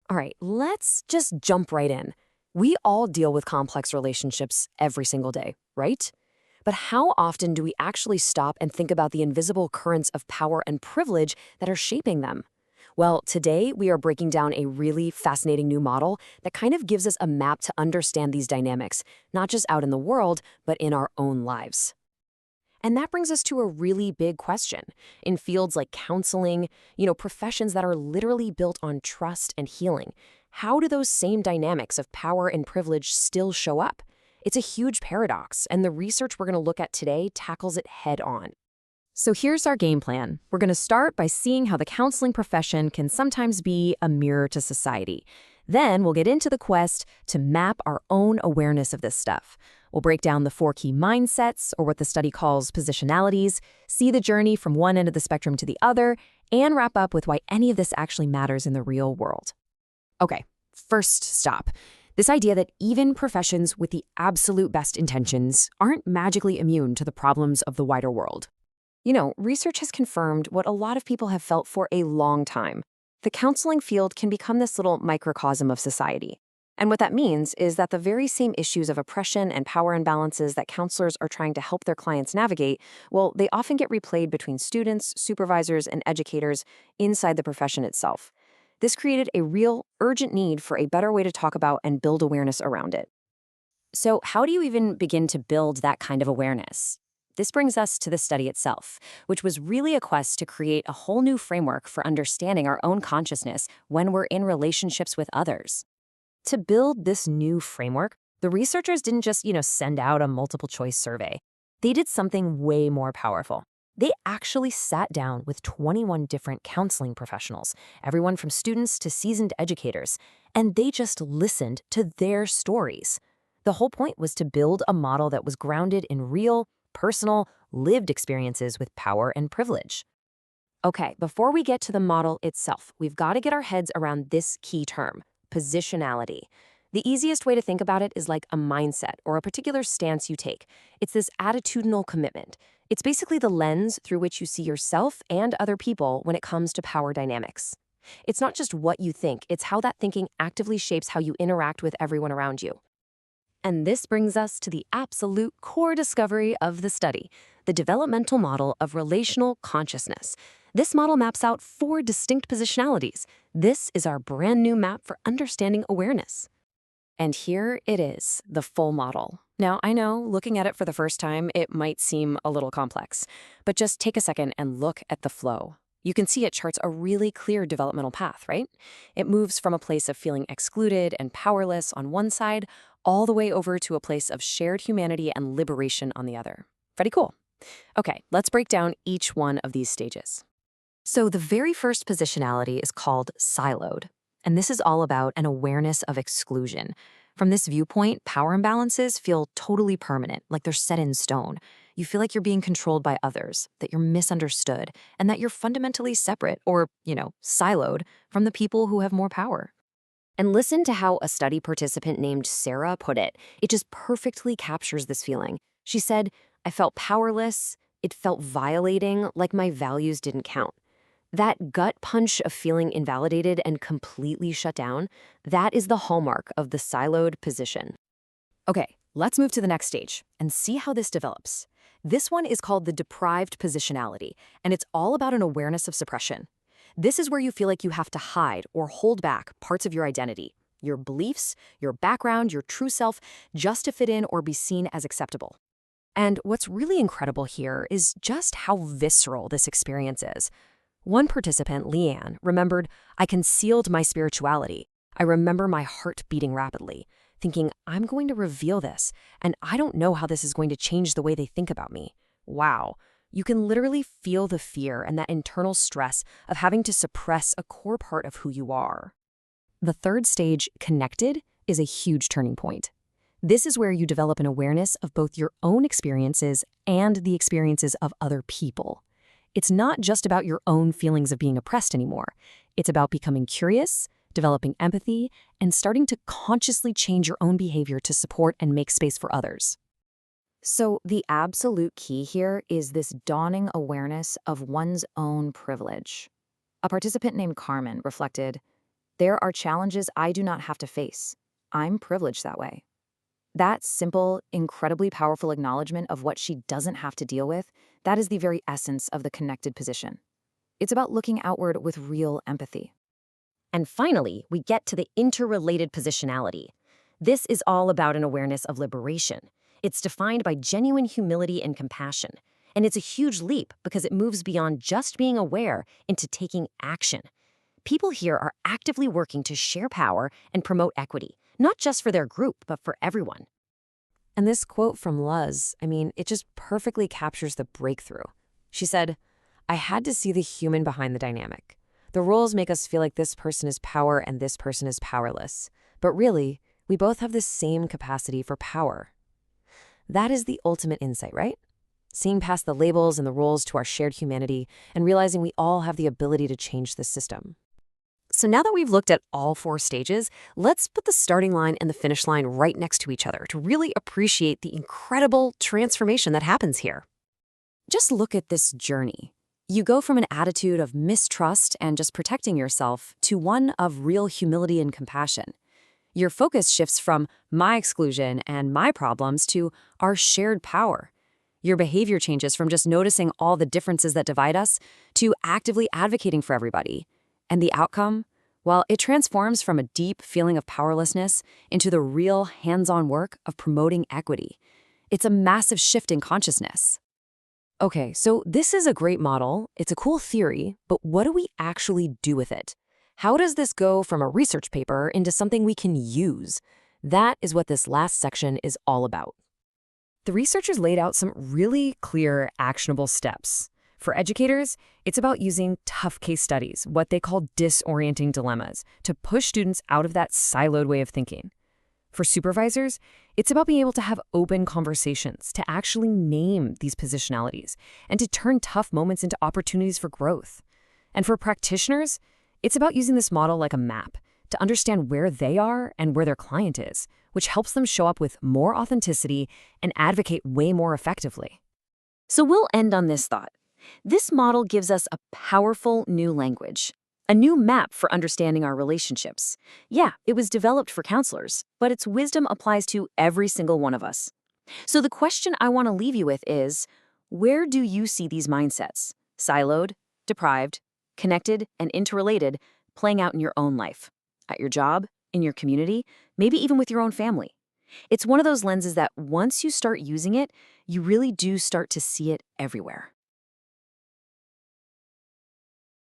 All right, let's just jump right in. We all deal with complex relationships every single day, right? But how often do we actually stop and think about the invisible currents of power and privilege that are shaping them? Well, today we are breaking down a really fascinating new model that kind of gives us a map to understand these dynamics, not just out in the world, but in our own lives. And that brings us to a really big question. In fields like counseling, professions that are literally built on trust and healing, how do those same dynamics of power and privilege still show up? It's a huge paradox, and the research we're going to look at today tackles it head on. So here's our game plan. We're going to start by seeing how the counseling profession can sometimes be a mirror to society. Then we'll get into the quest to map our own awareness of this stuff. We'll break down the 4 key mindsets, or what the study calls positionalities, see the journey from one end of the spectrum to the other, and wrap up with why any of this actually matters in the real world. Okay, first stop. This idea that even professions with the absolute best intentions aren't magically immune to the problems of the wider world. Research has confirmed what a lot of people have felt for a long time. The counseling field can become this little microcosm of society. And what that means is that the very same issues of oppression and power imbalances that counselors are trying to help their clients navigate, well, they often get replayed between students, supervisors, and educators inside the profession itself. This created a real, urgent need for a better way to talk about and build awareness around it. So how do you even begin to build that kind of awareness? This brings us to the study itself, which was really a quest to create a whole new framework for understanding our own consciousness when we're in relationships with others. To build this new framework, the researchers didn't just, send out a multiple choice survey. They did something way more powerful. They actually sat down with 21 different counseling professionals, everyone from students to seasoned educators, and they just listened to their stories. The whole point was to build a model that was grounded in real, personal, lived experiences with power and privilege. Okay, before we get to the model itself, we've got to get our heads around this key term, positionality. The easiest way to think about it is like a mindset or a particular stance you take. It's this attitudinal commitment. It's basically the lens through which you see yourself and other people when it comes to power dynamics. It's not just what you think, it's how that thinking actively shapes how you interact with everyone around you. And this brings us to the absolute core discovery of the study, the developmental model of relational consciousness. This model maps out 4 distinct positionalities. This is our brand new map for understanding awareness. And here it is, the full model. Now, I know, looking at it for the first time, it might seem a little complex, but just take a second and look at the flow. You can see it charts a really clear developmental path, right? It moves from a place of feeling excluded and powerless on one side, all the way over to a place of shared humanity and liberation on the other. Pretty cool. Okay, let's break down each one of these stages. So the very first positionality is called siloed, and this is all about an awareness of exclusion. From this viewpoint, power imbalances feel totally permanent, like they're set in stone. You feel like you're being controlled by others, that you're misunderstood, and that you're fundamentally separate or, siloed from the people who have more power. And listen to how a study participant named Sarah put it. It just perfectly captures this feeling. She said, "I felt powerless. It felt violating, like my values didn't count." That gut punch of feeling invalidated and completely shut down, that is the hallmark of the siloed position. Okay, let's move to the next stage and see how this develops. This one is called the deprived positionality, and it's all about an awareness of suppression. This is where you feel like you have to hide or hold back parts of your identity, your beliefs, your background, your true self, just to fit in or be seen as acceptable. And what's really incredible here is just how visceral this experience is. One participant, Leanne, remembered, "I concealed my spirituality. I remember my heart beating rapidly, thinking, I'm going to reveal this, and I don't know how this is going to change the way they think about me." Wow. You can literally feel the fear and that internal stress of having to suppress a core part of who you are. The third stage, connected, is a huge turning point. This is where you develop an awareness of both your own experiences and the experiences of other people. It's not just about your own feelings of being oppressed anymore. It's about becoming curious, developing empathy, and starting to consciously change your own behavior to support and make space for others. So the absolute key here is this dawning awareness of one's own privilege. A participant named Carmen reflected, There are challenges I do not have to face. I'm privileged that way. That simple, incredibly powerful acknowledgement of what she doesn't have to deal with, that is the very essence of the connected position. It's about looking outward with real empathy. And finally, we get to the interrelated positionality. This is all about an awareness of liberation. It's defined by genuine humility and compassion. And it's a huge leap because it moves beyond just being aware into taking action. People here are actively working to share power and promote equity, not just for their group, but for everyone. And this quote from Luz, it just perfectly captures the breakthrough. She said, "I had to see the human behind the dynamic. The roles make us feel like this person is power and this person is powerless. But really, we both have the same capacity for power." That is the ultimate insight, right? Seeing past the labels and the roles to our shared humanity and realizing we all have the ability to change the system. So now that we've looked at all 4 stages, let's put the starting line and the finish line right next to each other to really appreciate the incredible transformation that happens here. Just look at this journey. You go from an attitude of mistrust and just protecting yourself to one of real humility and compassion. Your focus shifts from my exclusion and my problems to our shared power. Your behavior changes from just noticing all the differences that divide us to actively advocating for everybody. And the outcome? Well, it transforms from a deep feeling of powerlessness into the real hands-on work of promoting equity. It's a massive shift in consciousness. Okay, so this is a great model, it's a cool theory, but what do we actually do with it? How does this go from a research paper into something we can use? That is what this last section is all about. The researchers laid out some really clear, actionable steps. For educators, it's about using tough case studies, what they call disorienting dilemmas, to push students out of that siloed way of thinking. For supervisors, it's about being able to have open conversations, to actually name these positionalities, and to turn tough moments into opportunities for growth. And for practitioners, it's about using this model like a map to understand where they are and where their client is, which helps them show up with more authenticity and advocate way more effectively. So we'll end on this thought. This model gives us a powerful new language, a new map for understanding our relationships. Yeah, it was developed for counselors, but its wisdom applies to every single one of us. So the question I want to leave you with is, where do you see these mindsets, siloed, deprived, connected, and interrelated, playing out in your own life? At your job, in your community, maybe even with your own family. It's one of those lenses that once you start using it, you really do start to see it everywhere.